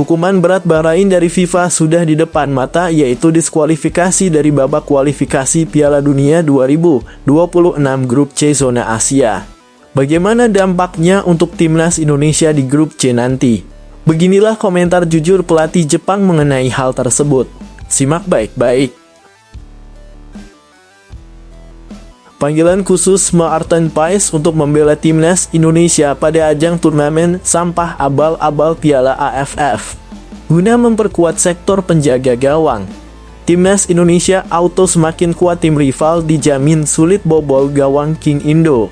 Hukuman berat Bahrain dari FIFA sudah di depan mata, yaitu diskualifikasi dari babak kualifikasi Piala Dunia 2026 Grup C Zona Asia. Bagaimana dampaknya untuk timnas Indonesia di Grup C nanti? Beginilah komentar jujur pelatih Jepang mengenai hal tersebut. Simak baik-baik. Panggilan khusus Maarten Paes untuk membela timnas Indonesia pada ajang turnamen sampah abal-abal Piala AFF. Guna memperkuat sektor penjaga gawang, timnas Indonesia auto semakin kuat, tim rival dijamin sulit bobol gawang King Indo.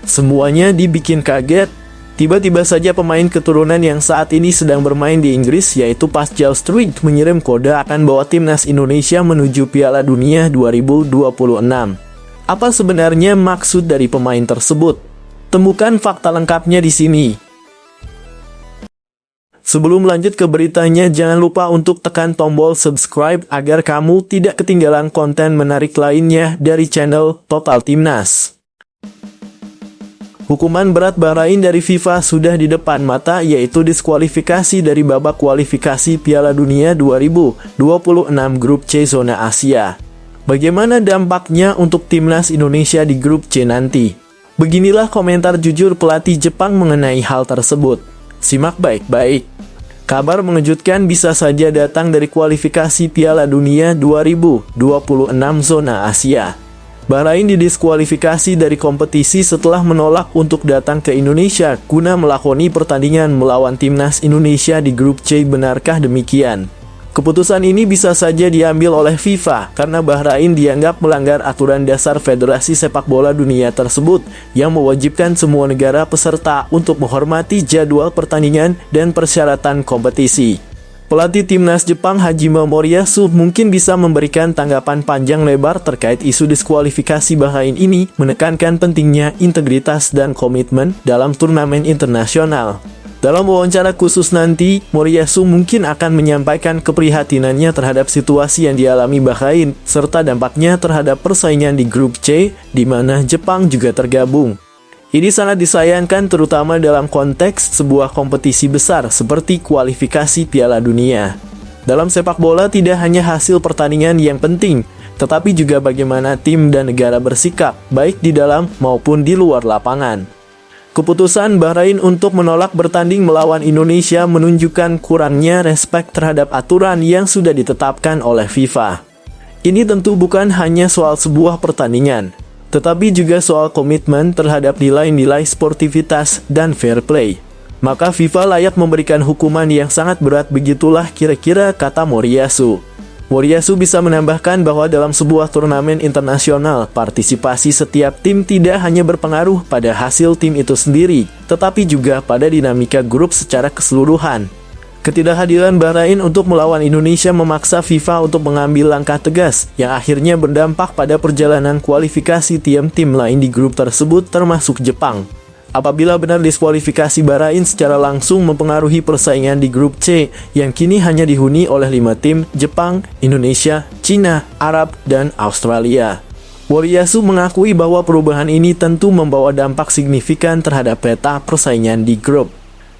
Semuanya dibikin kaget. Tiba-tiba saja pemain keturunan yang saat ini sedang bermain di Inggris, yaitu Pascal Struijk, mengirim kode akan bawa timnas Indonesia menuju Piala Dunia 2026. Apa sebenarnya maksud dari pemain tersebut? Temukan fakta lengkapnya di sini. Sebelum lanjut ke beritanya, jangan lupa untuk tekan tombol subscribe agar kamu tidak ketinggalan konten menarik lainnya dari channel Total Timnas. Hukuman berat Bahrain dari FIFA sudah di depan mata, yaitu diskualifikasi dari babak kualifikasi Piala Dunia 2026 Grup C Zona Asia. Bagaimana dampaknya untuk timnas Indonesia di Grup C nanti? Beginilah komentar jujur pelatih Jepang mengenai hal tersebut. Simak baik-baik. Kabar mengejutkan bisa saja datang dari kualifikasi Piala Dunia 2026 Zona Asia. Bahrain didiskualifikasi dari kompetisi setelah menolak untuk datang ke Indonesia guna melakoni pertandingan melawan timnas Indonesia di Grup C. Benarkah demikian? Keputusan ini bisa saja diambil oleh FIFA karena Bahrain dianggap melanggar aturan dasar Federasi Sepak Bola Dunia tersebut yang mewajibkan semua negara peserta untuk menghormati jadwal pertandingan dan persyaratan kompetisi. Pelatih timnas Jepang Hajime Moriyasu mungkin bisa memberikan tanggapan panjang lebar terkait isu diskualifikasi Bahrain ini, menekankan pentingnya integritas dan komitmen dalam turnamen internasional. Dalam wawancara khusus nanti, Moriyasu mungkin akan menyampaikan keprihatinannya terhadap situasi yang dialami Bahrain, serta dampaknya terhadap persaingan di Grup C, di mana Jepang juga tergabung. Ini sangat disayangkan terutama dalam konteks sebuah kompetisi besar seperti kualifikasi Piala Dunia. Dalam sepak bola tidak hanya hasil pertandingan yang penting, tetapi juga bagaimana tim dan negara bersikap, baik di dalam maupun di luar lapangan. Keputusan Bahrain untuk menolak bertanding melawan Indonesia menunjukkan kurangnya respek terhadap aturan yang sudah ditetapkan oleh FIFA. Ini tentu bukan hanya soal sebuah pertandingan, tetapi juga soal komitmen terhadap nilai-nilai sportivitas dan fair play. Maka FIFA layak memberikan hukuman yang sangat berat, begitulah kira-kira kata Moriyasu. Moriyasu bisa menambahkan bahwa dalam sebuah turnamen internasional, partisipasi setiap tim tidak hanya berpengaruh pada hasil tim itu sendiri, tetapi juga pada dinamika grup secara keseluruhan. Ketidakhadiran Bahrain untuk melawan Indonesia memaksa FIFA untuk mengambil langkah tegas yang akhirnya berdampak pada perjalanan kualifikasi tim-tim lain di grup tersebut termasuk Jepang. Apabila benar diskualifikasi Bahrain secara langsung mempengaruhi persaingan di Grup C yang kini hanya dihuni oleh 5 tim, Jepang, Indonesia, Cina, Arab, dan Australia. Moriyasu mengakui bahwa perubahan ini tentu membawa dampak signifikan terhadap peta persaingan di grup.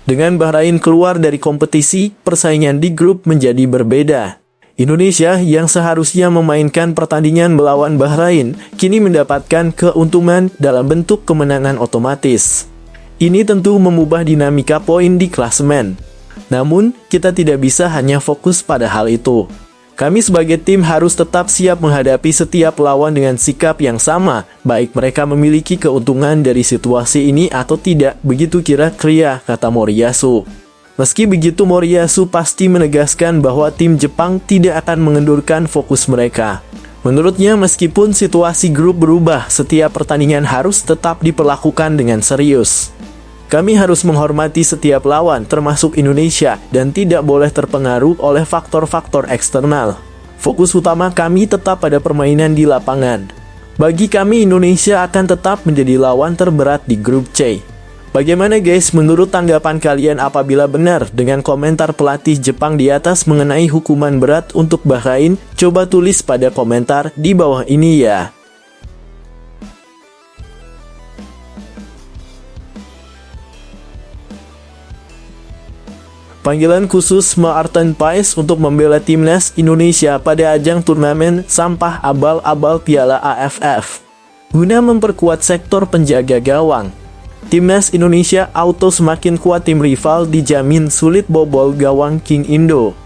Dengan Bahrain keluar dari kompetisi, persaingan di grup menjadi berbeda. Indonesia yang seharusnya memainkan pertandingan melawan Bahrain, kini mendapatkan keuntungan dalam bentuk kemenangan otomatis. Ini tentu mengubah dinamika poin di klasemen. Namun, kita tidak bisa hanya fokus pada hal itu. Kami sebagai tim harus tetap siap menghadapi setiap lawan dengan sikap yang sama, baik mereka memiliki keuntungan dari situasi ini atau tidak, begitu kira-kira kata Moriyasu. Meski begitu, Moriyasu pasti menegaskan bahwa tim Jepang tidak akan mengendurkan fokus mereka. Menurutnya, meskipun situasi grup berubah, setiap pertandingan harus tetap diperlakukan dengan serius. Kami harus menghormati setiap lawan, termasuk Indonesia, dan tidak boleh terpengaruh oleh faktor-faktor eksternal. Fokus utama kami tetap pada permainan di lapangan. Bagi kami, Indonesia akan tetap menjadi lawan terberat di Grup C. Bagaimana guys, menurut tanggapan kalian apabila benar dengan komentar pelatih Jepang di atas mengenai hukuman berat untuk Bahrain? Coba tulis pada komentar di bawah ini ya. Panggilan khusus Maarten Paes untuk membela timnas Indonesia pada ajang turnamen sampah abal-abal Piala AFF. Guna memperkuat sektor penjaga gawang, timnas Indonesia auto semakin kuat, tim rival dijamin sulit bobol gawang King Indo.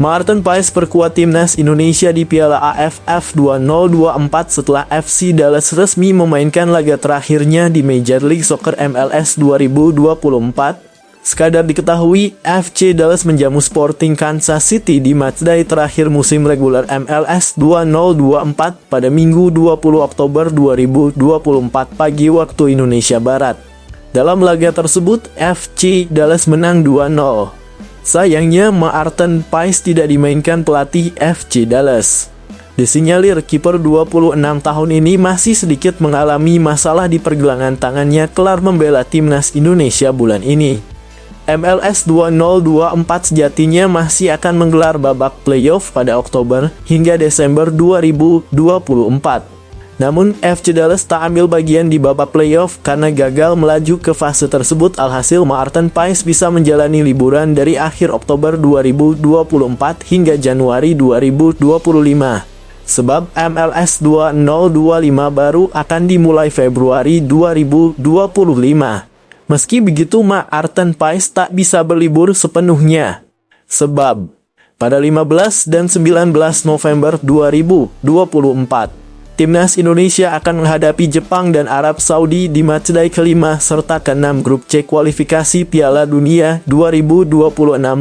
Maarten Paes perkuat timnas Indonesia di Piala AFF 2024 setelah FC Dallas resmi memainkan laga terakhirnya di Major League Soccer MLS 2024. Sekadar diketahui, FC Dallas menjamu Sporting Kansas City di matchday terakhir musim reguler MLS 2024 pada Minggu 20 Oktober 2024 pagi waktu Indonesia Barat. Dalam laga tersebut, FC Dallas menang 2-0. Sayangnya, Maarten Paes tidak dimainkan pelatih FC Dallas. Disinyalir kiper 26 tahun ini masih sedikit mengalami masalah di pergelangan tangannya kelar membela timnas Indonesia bulan ini. MLS 2024 sejatinya masih akan menggelar babak playoff pada Oktober hingga Desember 2024. Namun, FC Dallas tak ambil bagian di babak playoff karena gagal melaju ke fase tersebut. Alhasil, Maarten Paes bisa menjalani liburan dari akhir Oktober 2024 hingga Januari 2025. Sebab MLS 2025 baru akan dimulai Februari 2025. Meski begitu, Maarten Paes tak bisa berlibur sepenuhnya. Sebab, pada 15 dan 19 November 2024, timnas Indonesia akan menghadapi Jepang dan Arab Saudi di matchday kelima serta ke-6 grup C kualifikasi Piala Dunia 2026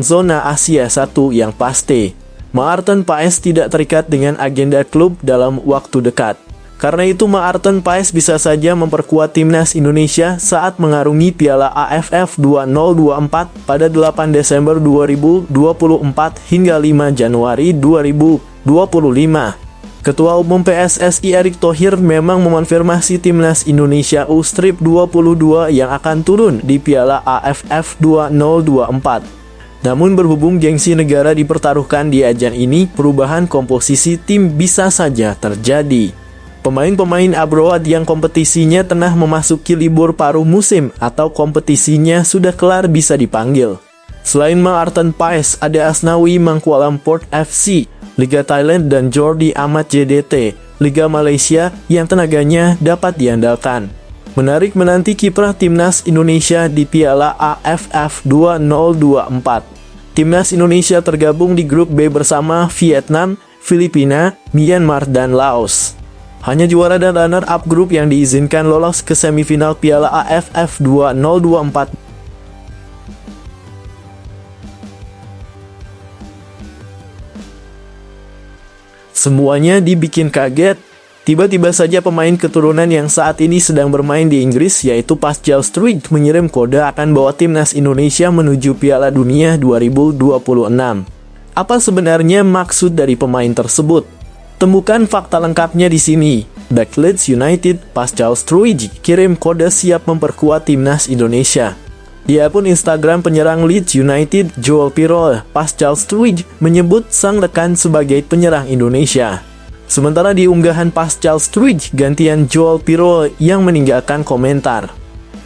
zona Asia 1 yang pasti. Maarten Paes tidak terikat dengan agenda klub dalam waktu dekat. Karena itu, Maarten Paes bisa saja memperkuat timnas Indonesia saat mengarungi Piala AFF 2024 pada 8 Desember 2024 hingga 5 Januari 2025. Ketua Umum PSSI Erick Thohir memang mengonfirmasi timnas Indonesia U-22 yang akan turun di Piala AFF 2024. Namun berhubung gengsi negara dipertaruhkan di ajang ini, perubahan komposisi tim bisa saja terjadi. Pemain-pemain abroad yang kompetisinya tengah memasuki libur paruh musim atau kompetisinya sudah kelar bisa dipanggil. Selain Maarten Paes, ada Asnawi Mangkualamport FC, Liga Thailand, dan Jordi Amat JDT, Liga Malaysia yang tenaganya dapat diandalkan. Menarik menanti kiprah timnas Indonesia di Piala AFF 2024. Timnas Indonesia tergabung di grup B bersama Vietnam, Filipina, Myanmar, dan Laos. Hanya juara dan runner-up grup yang diizinkan lolos ke semifinal Piala AFF 2024. Semuanya dibikin kaget. Tiba-tiba saja pemain keturunan yang saat ini sedang bermain di Inggris, yaitu Pascal Struijk, mengirim kode akan bawa timnas Indonesia menuju Piala Dunia 2026. Apa sebenarnya maksud dari pemain tersebut? Temukan fakta lengkapnya di sini. Back Leeds United, Pascal Struijk kirim kode siap memperkuat timnas Indonesia. Di akun Instagram penyerang Leeds United, Joel Pirol, Pascal Struijk menyebut sang rekan sebagai penyerang Indonesia. Sementara di unggahan Pascal Struijk, gantian Joel Pirol yang meninggalkan komentar.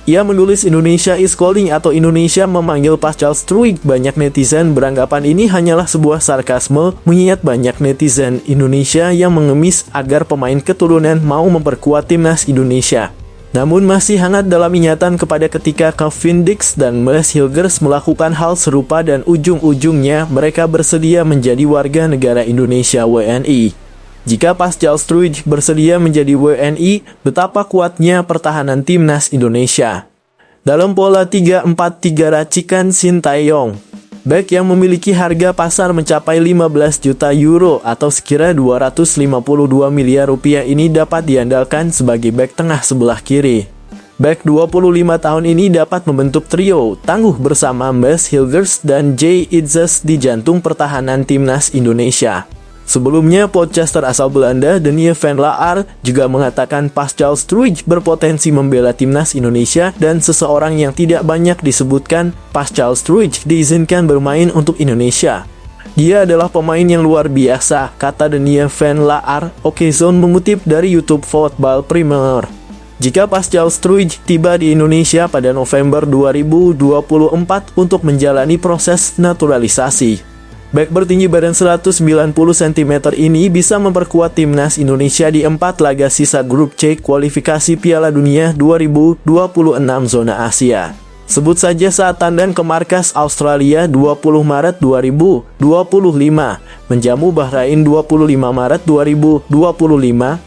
Ia menulis Indonesia is calling atau Indonesia memanggil Pascal Struijk. Banyak netizen beranggapan ini hanyalah sebuah sarkasme, mengingat banyak netizen Indonesia yang mengemis agar pemain keturunan mau memperkuat timnas Indonesia. Namun masih hangat dalam ingatan kepada ketika Kevin Dix dan Meles Hilgers melakukan hal serupa dan ujung-ujungnya mereka bersedia menjadi warga negara Indonesia WNI. Jika Pascal Struijk bersedia menjadi WNI, betapa kuatnya pertahanan timnas Indonesia. Dalam pola 3-4-3 racikan Sintayong, bek yang memiliki harga pasar mencapai 15 juta euro atau sekira 252 miliar rupiah ini dapat diandalkan sebagai bek tengah sebelah kiri. Bek 25 tahun ini dapat membentuk trio tangguh bersama Meles Hilgers dan Jay Itzes di jantung pertahanan timnas Indonesia. Sebelumnya, podcaster asal Belanda, Denie van Laar, juga mengatakan Pascal Struijk berpotensi membela timnas Indonesia dan seseorang yang tidak banyak disebutkan, Pascal Struijk diizinkan bermain untuk Indonesia. Dia adalah pemain yang luar biasa, kata Denie van Laar. Okezone mengutip dari YouTube Football Premier. jika Pascal Struij tiba di Indonesia pada November 2024 untuk menjalani proses naturalisasi. Bek bertinggi badan 190 cm ini bisa memperkuat timnas Indonesia di 4 laga sisa grup C kualifikasi Piala Dunia 2026 zona Asia. Sebut saja saat tandang ke markas Australia 20 Maret 2025, menjamu Bahrain 25 Maret 2025,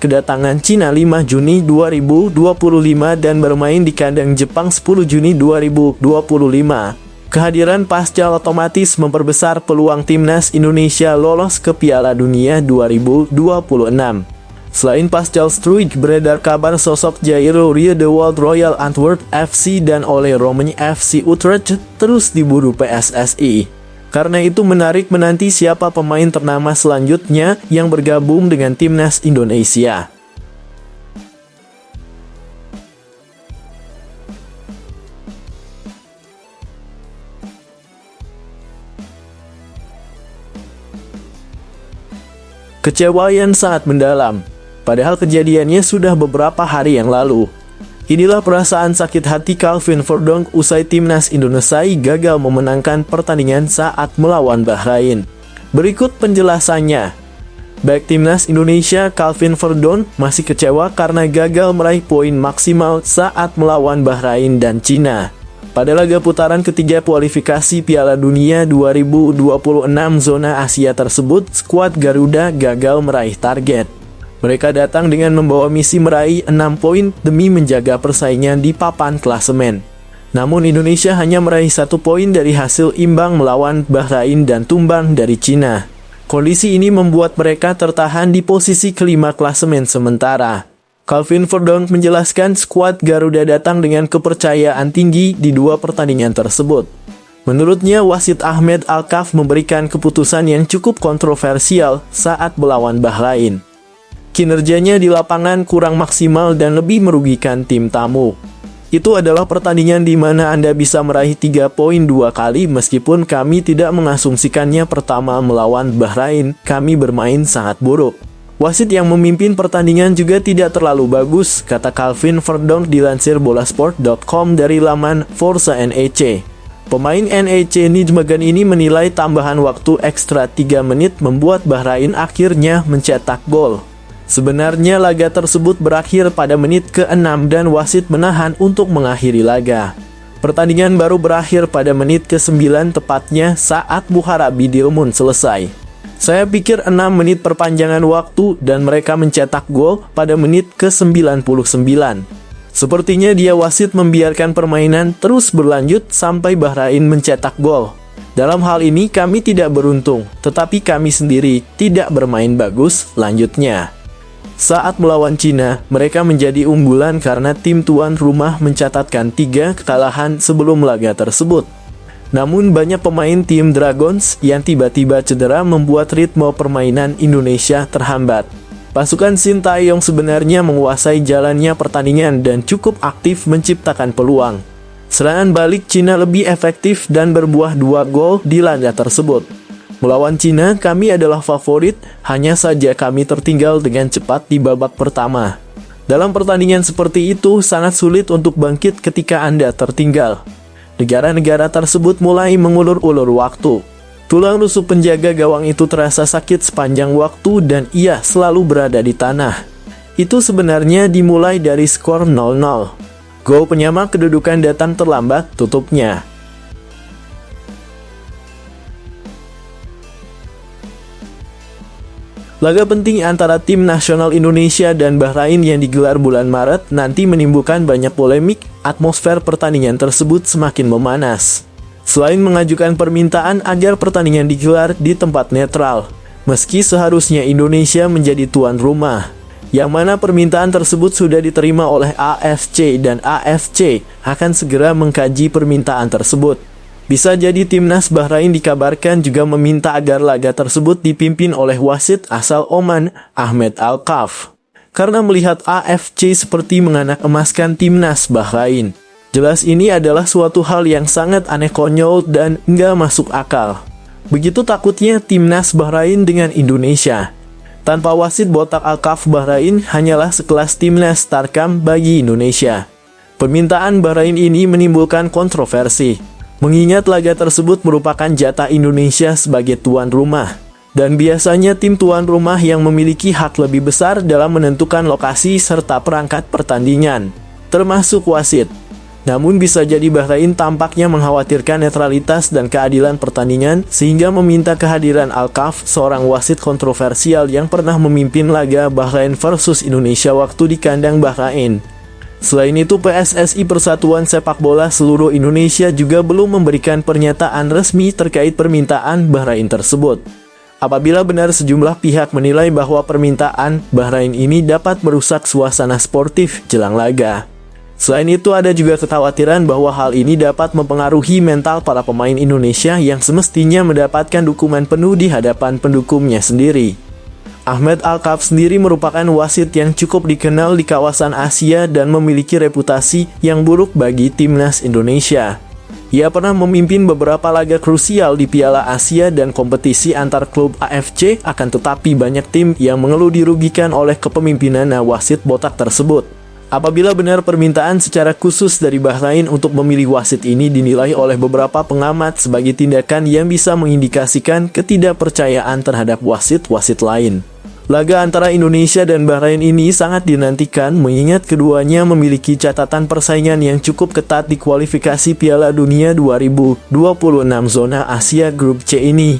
kedatangan Cina 5 Juni 2025 dan bermain di kandang Jepang 10 Juni 2025. Kehadiran Pascal otomatis memperbesar peluang timnas Indonesia lolos ke Piala Dunia 2026. Selain Pascal Struij, beredar kabar sosok Jairo Riedewald Royal Antwerp FC dan Ole Romein FC Utrecht terus diburu PSSI. Karena itu menarik menanti siapa pemain ternama selanjutnya yang bergabung dengan timnas Indonesia. Kecewaan sangat mendalam. Padahal kejadiannya sudah beberapa hari yang lalu. Inilah perasaan sakit hati Calvin Verdonk usai timnas Indonesia gagal memenangkan pertandingan saat melawan Bahrain. Berikut penjelasannya. Baik timnas Indonesia Calvin Verdonk masih kecewa karena gagal meraih poin maksimal saat melawan Bahrain dan Cina. Pada laga putaran ketiga kualifikasi Piala Dunia 2026 zona Asia tersebut, skuad Garuda gagal meraih target. Mereka datang dengan membawa misi meraih 6 poin demi menjaga persaingan di papan klasemen. Namun Indonesia hanya meraih 1 poin dari hasil imbang melawan Bahrain dan tumbang dari Cina. Kondisi ini membuat mereka tertahan di posisi kelima klasemen sementara. Calvin Verdonk menjelaskan skuad Garuda datang dengan kepercayaan tinggi di 2 pertandingan tersebut. Menurutnya, wasit Ahmed Alkaf memberikan keputusan yang cukup kontroversial saat melawan Bahrain. Kinerjanya di lapangan kurang maksimal dan lebih merugikan tim tamu. Itu adalah pertandingan di mana Anda bisa meraih 3 poin 2 kali meskipun kami tidak mengasumsikannya pertama melawan Bahrain, kami bermain sangat buruk. Wasit yang memimpin pertandingan juga tidak terlalu bagus, kata Calvin Verdonk dilansir bolasport.com dari laman Forza NEC. Pemain NEC Nijmegen ini menilai tambahan waktu ekstra 3 menit membuat Bahrain akhirnya mencetak gol. Sebenarnya laga tersebut berakhir pada menit ke-6 dan wasit menahan untuk mengakhiri laga. Pertandingan baru berakhir pada menit ke-9 tepatnya saat Muharabi Dilmun selesai. Saya pikir 6 menit perpanjangan waktu dan mereka mencetak gol pada menit ke-99. Sepertinya dia wasit membiarkan permainan terus berlanjut sampai Bahrain mencetak gol. Dalam hal ini kami tidak beruntung, tetapi kami sendiri tidak bermain bagus, lanjutnya. Saat melawan Cina, mereka menjadi unggulan karena tim tuan rumah mencatatkan 3 kekalahan sebelum laga tersebut. Namun banyak pemain tim Dragons yang tiba-tiba cedera membuat ritme permainan Indonesia terhambat. Pasukan Sintayong sebenarnya menguasai jalannya pertandingan dan cukup aktif menciptakan peluang. Serangan balik Cina lebih efektif dan berbuah 2 gol di laga tersebut. Melawan Cina, kami adalah favorit, hanya saja kami tertinggal dengan cepat di babak pertama. Dalam pertandingan seperti itu, sangat sulit untuk bangkit ketika Anda tertinggal. Negara-negara tersebut mulai mengulur-ulur waktu. Tulang rusuk penjaga gawang itu terasa sakit sepanjang waktu dan ia selalu berada di tanah. Itu sebenarnya dimulai dari skor 0-0. Gol penyama kedudukan datang terlambat, tutupnya. Laga penting antara tim nasional Indonesia dan Bahrain yang digelar bulan Maret nanti menimbulkan banyak polemik, atmosfer pertandingan tersebut semakin memanas. Selain mengajukan permintaan agar pertandingan digelar di tempat netral, meski seharusnya Indonesia menjadi tuan rumah, yang mana permintaan tersebut sudah diterima oleh AFC dan AFC akan segera mengkaji permintaan tersebut. Bisa jadi timnas Bahrain dikabarkan juga meminta agar laga tersebut dipimpin oleh wasit asal Oman, Ahmed Alkaf. Karena melihat AFC seperti menganak emaskan timnas Bahrain. Jelas ini adalah suatu hal yang sangat aneh, konyol dan nggak masuk akal. Begitu takutnya timnas Bahrain dengan Indonesia. Tanpa wasit botak Al-Khaf, Bahrain hanyalah sekelas timnas Starcam bagi Indonesia. Permintaan Bahrain ini menimbulkan kontroversi, mengingat laga tersebut merupakan jatah Indonesia sebagai tuan rumah. Dan biasanya tim tuan rumah yang memiliki hak lebih besar dalam menentukan lokasi serta perangkat pertandingan, termasuk wasit. Namun bisa jadi Bahrain tampaknya mengkhawatirkan netralitas dan keadilan pertandingan sehingga meminta kehadiran Al-Khaf, seorang wasit kontroversial yang pernah memimpin laga Bahrain versus Indonesia waktu di kandang Bahrain. Selain itu, PSSI Persatuan Sepak Bola Seluruh Indonesia juga belum memberikan pernyataan resmi terkait permintaan Bahrain tersebut. Apabila benar sejumlah pihak menilai bahwa permintaan Bahrain ini dapat merusak suasana sportif jelang laga. Selain itu, ada juga kekhawatiran bahwa hal ini dapat mempengaruhi mental para pemain Indonesia yang semestinya mendapatkan dukungan penuh di hadapan pendukungnya sendiri. Ahmed Al-Khaf sendiri merupakan wasit yang cukup dikenal di kawasan Asia dan memiliki reputasi yang buruk bagi timnas Indonesia. Ia pernah memimpin beberapa laga krusial di Piala Asia dan kompetisi antar klub AFC, akan tetapi banyak tim yang mengeluh dirugikan oleh kepemimpinan wasit botak tersebut. Apabila benar permintaan secara khusus dari Bahrain untuk memilih wasit ini dinilai oleh beberapa pengamat sebagai tindakan yang bisa mengindikasikan ketidakpercayaan terhadap wasit-wasit lain. Laga antara Indonesia dan Bahrain ini sangat dinantikan mengingat keduanya memiliki catatan persaingan yang cukup ketat di kualifikasi Piala Dunia 2026 zona Asia Grup C ini.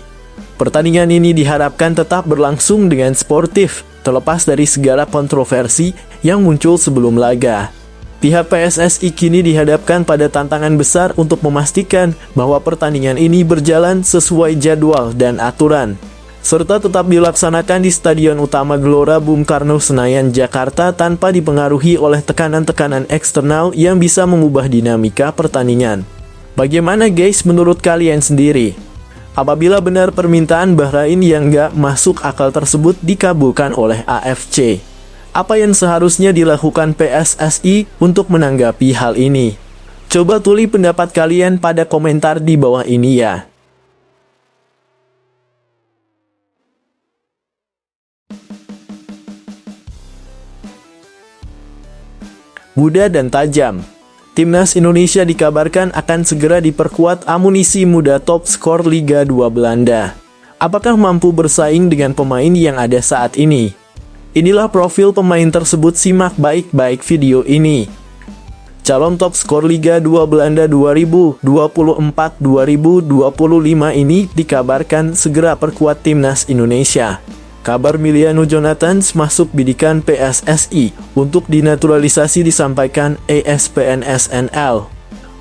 Pertandingan ini diharapkan tetap berlangsung dengan sportif, terlepas dari segala kontroversi yang muncul sebelum laga. Pihak PSSI kini dihadapkan pada tantangan besar untuk memastikan bahwa pertandingan ini berjalan sesuai jadwal dan aturan, serta tetap dilaksanakan di Stadion Utama Gelora Bung Karno, Senayan, Jakarta tanpa dipengaruhi oleh tekanan-tekanan eksternal yang bisa mengubah dinamika pertandingan. Bagaimana guys menurut kalian sendiri? Apabila benar permintaan Bahrain yang gak masuk akal tersebut dikabulkan oleh AFC, apa yang seharusnya dilakukan PSSI untuk menanggapi hal ini? Coba tulis pendapat kalian pada komentar di bawah ini ya. Muda dan tajam. Timnas Indonesia dikabarkan akan segera diperkuat amunisi muda top skor Liga 2 Belanda. Apakah mampu bersaing dengan pemain yang ada saat ini? Inilah profil pemain tersebut, simak baik-baik video ini. Calon top skor Liga 2 Belanda 2024-2025 ini dikabarkan segera perkuat Timnas Indonesia. Kabar Miliano Jonathans masuk bidikan PSSI untuk dinaturalisasi disampaikan ESPN SNL.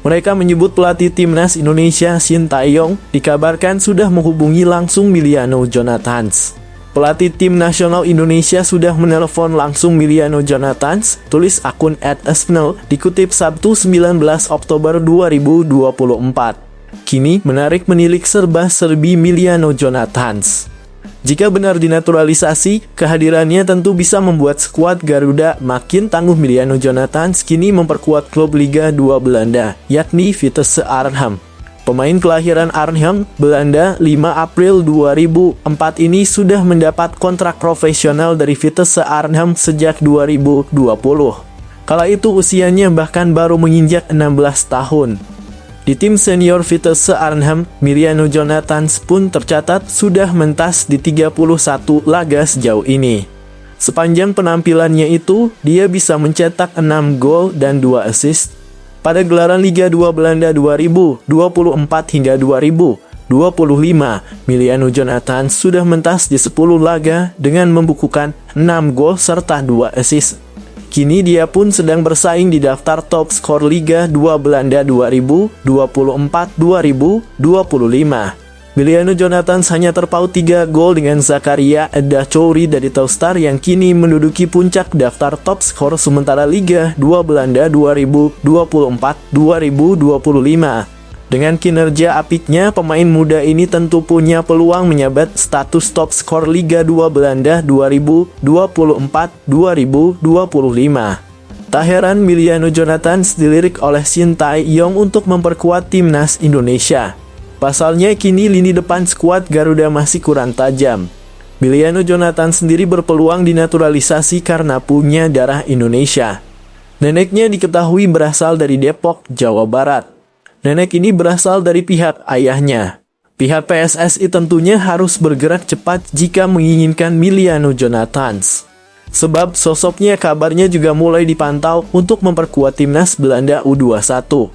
Mereka menyebut pelatih Timnas Indonesia Shin Tae-yong dikabarkan sudah menghubungi langsung Miliano Jonathans. Pelatih tim nasional Indonesia sudah menelepon langsung Miliano Jonathans, tulis akun @esnel, dikutip Sabtu 19 Oktober 2024. Kini menarik menilik serba-serbi Miliano Jonathans. Jika benar dinaturalisasi, kehadirannya tentu bisa membuat skuad Garuda makin tangguh. Miliano Jonathans kini memperkuat klub Liga 2 Belanda, yakni Vitesse Arnhem. Pemain kelahiran Arnhem, Belanda, 5 April 2004 ini sudah mendapat kontrak profesional dari Vitesse Arnhem sejak 2020. Kala itu usianya bahkan baru menginjak 16 tahun. Di tim senior Vitesse Arnhem, Miliano Jonathans pun tercatat sudah mentas di 31 laga sejauh ini. Sepanjang penampilannya itu, dia bisa mencetak 6 gol dan 2 assist. Pada gelaran Liga 2 Belanda 2024 hingga 2025, Miliano Jonathans sudah mentas di 10 laga dengan membukukan 6 gol serta 2 assist. Kini dia pun sedang bersaing di daftar top skor Liga 2 Belanda 2024-2025. Miliano Jonathans hanya terpaut 3 gol dengan Zakaria Edachouri dari Telstar yang kini menduduki puncak daftar top skor sementara Liga 2 Belanda 2024-2025. Dengan kinerja apiknya, pemain muda ini tentu punya peluang menyabet status top skor Liga 2 Belanda 2024-2025. Tak heran Miliano Jonathans dilirik oleh Shin Tae-yong untuk memperkuat timnas Indonesia. Pasalnya kini lini depan skuad Garuda masih kurang tajam. Miliano Jonathan sendiri berpeluang dinaturalisasi karena punya darah Indonesia. Neneknya diketahui berasal dari Depok, Jawa Barat. Nenek ini berasal dari pihak ayahnya. Pihak PSSI tentunya harus bergerak cepat jika menginginkan Miliano Jonathan. Sebab sosoknya kabarnya juga mulai dipantau untuk memperkuat timnas Belanda U21.